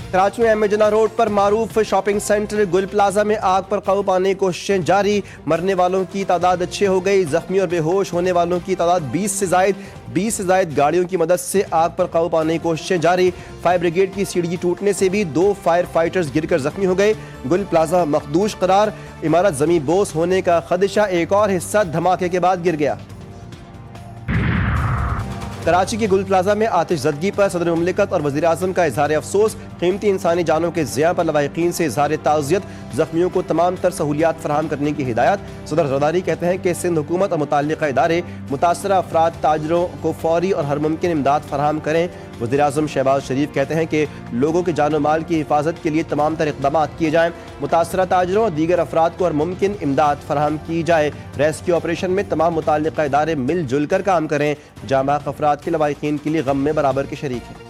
कराची में एम जना रोड पर मारूफ शॉपिंग सेंटर गुल प्लाजा में आग पर काबू पाने की कोशिशें जारी। मरने वालों की तादाद 6 हो गई, जख्मी और बेहोश होने वालों की तादाद 20 से जायद गाड़ियों की मदद से आग पर काबू पाने की कोशिशें जारी। फायर ब्रिगेड की सीढ़ी टूटने से भी 2 फायर फाइटर्स गिरकर जख्मी हो गए। गुल प्लाजा मखदूश करार, इमारत जमीन बोस होने का खदशा, एक और हिस्सा धमाके के बाद गिर गया। कराची के गुल प्लाजा में आतिश ज़दगी पर सदर मुमलिकत और वज़ीर आज़म का इज़हार अफसोस। कीमती इंसानी जानों के ज़िया पर लवाहिकीन से इज़हार ताज़ियत, ज़ख्मियों को तमाम तर सहूलियात फराहम करने की हिदायत। सदर ज़रदारी कहते हैं कि सिंध हुकूमत और मुताल्लिक़ा इदारे मुतासरा अफराद ताजरों को फौरी और हर मुमकिन इमदाद फराहम करें। वज़ीर आज़म शहबाज शरीफ कहते हैं कि लोगों के जान माल की हिफाजत के लिए तमाम तर इक़दाम किए जाएँ। मुतासरा ताजरों और दीगर अफराद को हर मुमकिन इमदाद फराहम की जाए। रेस्क्यू ऑपरेशन में तमाम मुताल्लिक़ा इदारे मिल जुल कर काम करें। जामाक अफराद के लवाहिकीन के लिए गम में बराबर के शरीक हैं।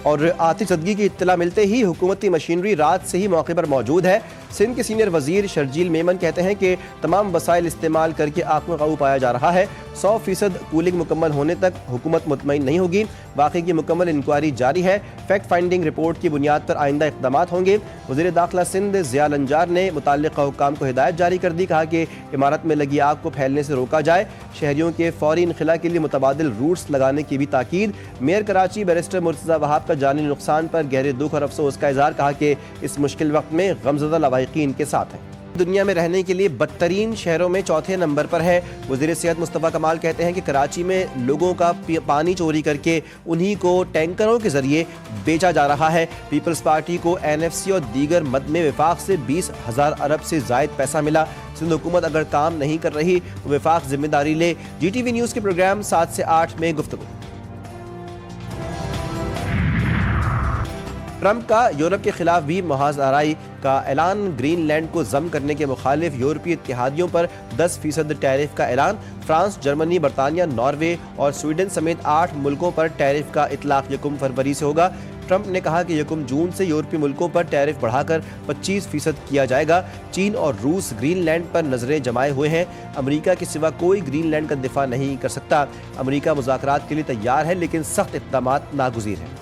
और आतिश ज़दगी की इत्तला मिलते ही हुकूमती मशीनरी रात से ही मौके पर मौजूद है। सिंध के सीनियर वज़ीर शर्जील मेमन कहते हैं कि तमाम वसाइल इस्तेमाल करके आग में काबू पाया जा रहा है। 100% कूलिंग मुकम्मल होने तक हुकूमत मुतमईन नहीं होगी। वाक़े की मुकम्मल इंक्वायरी जारी है। फैक्ट फाइंडिंग रिपोर्ट की बुनियाद पर आइंदा इक़दामात होंगे। वज़ीर दाखिला सिंध ज़िया लंजार ने मुताल्लिक़ा हुक्काम को हिदायत जारी कर दी। कहा कि इमारत में लगी आग को फैलने से रोका जाए। शहरियों के फौरी इनखिला के लिए मुतबादिल रूट्स लगाने की भी ताकीद। मेयर कराची बैरिस्टर मुर्तज़ा वहाब का जानी नुकसान पर गहरे दुख और अफसोस का इज़हार। कहा कि इस मुश्किल वक्त में गमज़दा लवाहिकीन के साथ है। दुनिया में रहने के लिए बदतरीन शहरों में चौथे नंबर पर है। वज़ीर सेहत मुस्तफ़ा कमाल कहते हैं कि कराची में लोगों का पानी चोरी करके उन्हीं को टैंकरों के जरिए बेचा जा रहा है। पीपल्स पार्टी को NFC और दीगर मद में वफाक से 20,000 अरब से ज़ायद पैसा मिला। सिंध हुकूमत अगर काम नहीं कर रही तो वफाक जिम्मेदारी ले। GTV न्यूज़ के प्रोग्राम 7 से 8 में गुफ्तगू। ट्रंप का यूरोप के खिलाफ भी मुहाज़राई का ऐलान। ग्रीनलैंड को ज़म करने के मुखालिफ यूरोपीय इत्तेहादियों पर 10% टैरिफ का ऐलान। फ्रांस, जर्मनी, बरतानिया, नॉर्वे और स्वीडन समेत 8 मुल्कों पर टैरिफ का इतलाक़ 1 फरवरी से होगा। ट्रंप ने कहा कि 1 जून से यूरोपीय मुल्कों पर टैरिफ बढ़ाकर 25% किया जाएगा। चीन और रूस ग्रीनलैंड पर नजरें जमाए हुए हैं। अमेरिका के सिवा कोई ग्रीनलैंड का दिफा नहीं कर सकता। अमेरिका मुज़ाकरात के लिए तैयार है लेकिन सख्त इक़दामात नागुज़ीर हैं।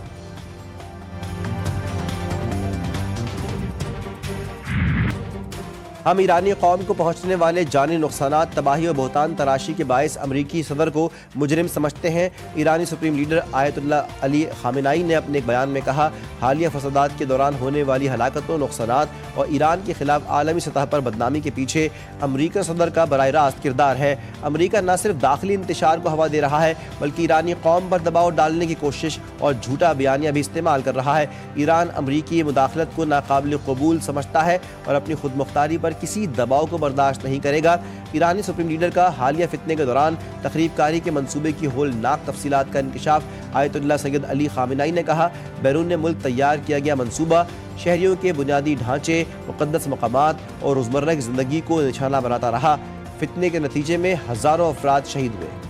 हम ईरानी कौम को पहुँचने वाले जानी नुकसानात, तबाही और बहुतान तराशी के बायस अमरीकी सदर को मुजरिम समझते हैं। ईरानी सुप्रीम लीडर आयतुल्ला अली खामेनी ने अपने एक बयान में कहा, हालिया फसादात के दौरान होने वाली हलाकतों, नुकसानात और ईरान के खिलाफ आलमी सतह पर बदनामी के पीछे अमरीका सदर का बराह रास्त किरदार है। अमरीका न सिर्फ दाखिली इंतशार को हवा दे रहा है बल्कि ईरानी कौम पर दबाव डालने की कोशिश और झूठा बयानिया भी इस्तेमाल कर रहा है। ईरान अमरीकी मुदाखलत को नाकाबिल कबूल समझता है और अपनी खुद मुख्तारी पर किसी दबाव को बर्दाश्त नहीं करेगा। ईरानी सुप्रीम लीडर का हालिया फितने के दौरान तखरीबकारी के मंसूबे की होलनाक तफसीलात का इंकशाफ। आयतुल्ला सैयद अली खामेनी ने कहा, बैरून मुल्क तैयार किया गया मंसूबा शहरियों के बुनियादी ढांचे, मुक़द्दस मकामात और रोज़मर्रा की ज़िंदगी को निशाना बनाता रहा। फितने के नतीजे में हज़ारों अफराद शहीद हुए।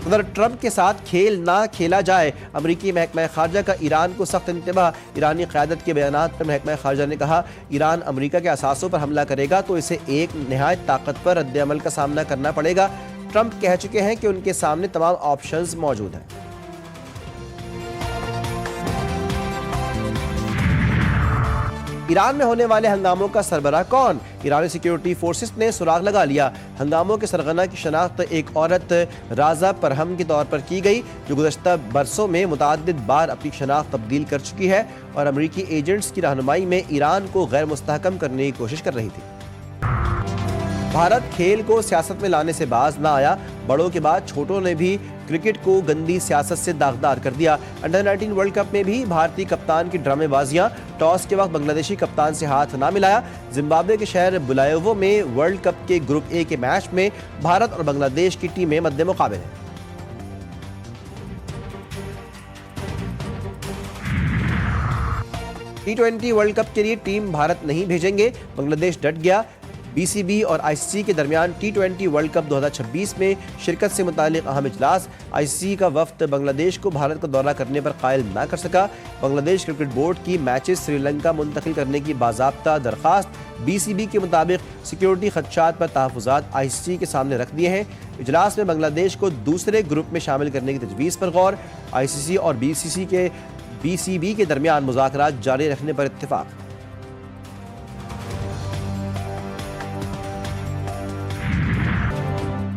सदर ट्रंप के साथ खेल ना खेला जाए। अमरीकी महकमा खारजा का ईरान को सख्त इंतबाह। ईरानी क़यादत के बयानात पर महकमा खारजा ने कहा, ईरान अमरीका के असासों पर हमला करेगा तो इसे एक नहायत ताकतवर रद्द-ए-अमल का सामना करना पड़ेगा। ट्रंप कह चुके हैं कि उनके सामने तमाम ऑप्शंस मौजूद हैं। ईरान में होने वाले हंगामों का सरबराह कौन? ईरानी सिक्योरिटी फोर्सेस ने सुराग लगा लिया। हंगामों के सरगना की शनाख्त एक औरत राजा परहम के तौर पर की गई जो गुज़श्ता बरसों में मुतअद्दिद बार अपनी शनाख्त तब्दील कर चुकी है और अमरीकी एजेंट्स की रहनुमाई में ईरान को गैर मुस्तहकम करने की कोशिश कर रही थी। भारत खेल को सियासत में लाने से बाज ना आया। बड़ों के बाद छोटों ने भी क्रिकेट को गंदी सियासत से दागदार कर दिया। अंडर 19 वर्ल्ड कप में भी भारतीय कप्तान की ड्रामेबाजियां। टॉस के वक्त बांग्लादेशी कप्तान से हाथ ना मिलाया। जिम्बाब्वे के शहर बुलायोवो में वर्ल्ड कप के ग्रुप ए के मैच में भारत और बांग्लादेश की टीमें मद्दे मुकाबले हैं। T20 वर्ल्ड कप के लिए टीम भारत नहीं भेजेंगे, बांग्लादेश डट गया। BCB اور ICC کے درمیان T20 ورلڈ کپ 2026 میں شرکت سے متعلق اہم اجلاس۔ ICC کا وفد بنگلہ دیش کو بھارت کا دورہ کرنے پر قائل نہ کر سکا۔ بنگلہ دیش کرکٹ بورڈ کی میچز سری لنکا منتقل کرنے کی باضابطہ درخواست۔ BCB کے مطابق سیکیورٹی خدشات پر تحفظات ICC کے سامنے رکھ دیے ہیں۔ اجلاس میں بنگلہ دیش کو دوسرے گروپ میں شامل کرنے کی تجویز پر غور۔ ICC اور BCB کے درمیان مذاکرات جاری رکھنے پر اتفاق۔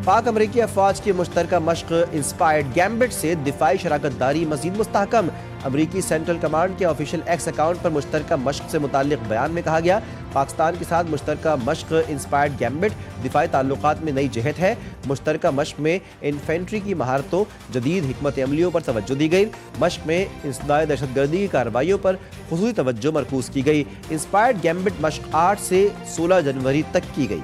پاک امریکی افواج کی مشترکہ مشق انسپائرڈ گیمبٹ سے دفاعی شراکت داری مزید مستحکم۔ امریکی سینٹرل کمانڈ کے آفیشیل ایکس اکاؤنٹ پر مشترکہ مشق سے متعلق بیان میں کہا گیا، پاکستان کے ساتھ مشترکہ مشق انسپائرڈ گیمبٹ دفاعی تعلقات میں نئی جہت ہے۔ مشترکہ مشق میں انفینٹری کی مہارتوں، جدید حکمت عملیوں پر توجہ دی گئی۔ مشق میں انسداد دہشت گردی کی کارروائیوں پر خصوصی توجہ مرکوز کی گئی۔ انسپائرڈ گیمبٹ مشق 8 سے 16 جنوری تک کی گئی۔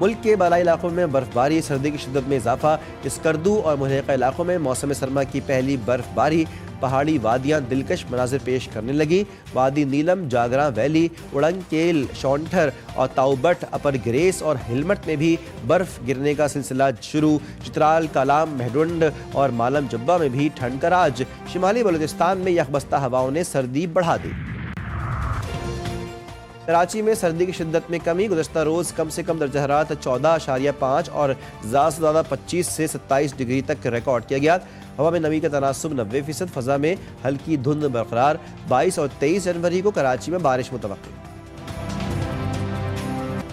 ملک کے بالائی علاقوں میں برف باری، سردی کی شدت میں اضافہ۔ اسکردو اور ملحقہ علاقوں میں موسم سرما کی پہلی برف باری، پہاڑی وادیاں دلکش مناظر پیش کرنے لگی۔ وادی نیلم، جاگراں ویلی، اڑنگ کیل، شونٹھر اور تاؤبٹ، اپر گریس اور ہلمٹ میں بھی برف گرنے کا سلسلہ شروع۔ چترال، کالام، مہڈونڈ اور مالم جبہ میں بھی ٹھنڈ کا راج۔ شمالی بلوچستان میں یخبستہ ہواؤں نے سردی بڑھا دی۔ کراچی میں سردی کی شدت میں کمی، گزشتہ روز کم سے کم درجہ حرارت 14.5 اور زیادہ سے زیادہ 25 سے 27 ڈگری تک ریکارڈ کیا گیا۔ ہوا میں نمی کا تناسب 90%، فضا میں ہلکی دھند برقرار۔ 22 اور 23 جنوری کو کراچی میں بارش متوقع۔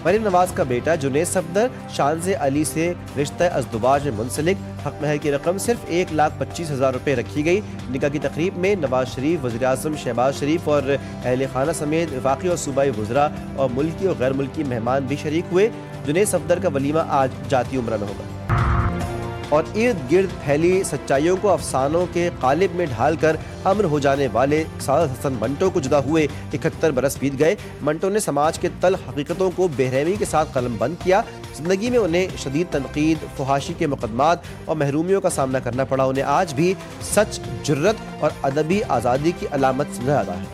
مریم نواز کا بیٹا جنید صفدر شانز علی سے رشتہ ازدواج میں منسلک، حق مہر کی رقم صرف 1,25,000 روپے رکھی گئی۔ نکاح کی تقریب میں نواز شریف، وزیر اعظم شہباز شریف اور اہل خانہ سمیت وفاقی اور صوبائی وزراء اور ملکی اور غیر ملکی مہمان بھی شریک ہوئے۔ جنید صفدر کا ولیمہ آج جاتی عمرہ میں ہوگا۔ اور ارد گرد پھیلی سچائیوں کو افسانوں کے قالب میں ڈھال کر امر ہو جانے والے سعادت حسن منٹو کو جدا ہوئے 71 برس بیت گئے۔ منٹو نے سماج کے تلخ حقیقتوں کو بے رحمی کے ساتھ قلم بند کیا۔ زندگی میں انہیں شدید تنقید، فحاشی کے مقدمات اور محرومیوں کا سامنا کرنا پڑا۔ انہیں آج بھی سچ، جرت اور ادبی آزادی کی علامت سمجھا جاتا ہے۔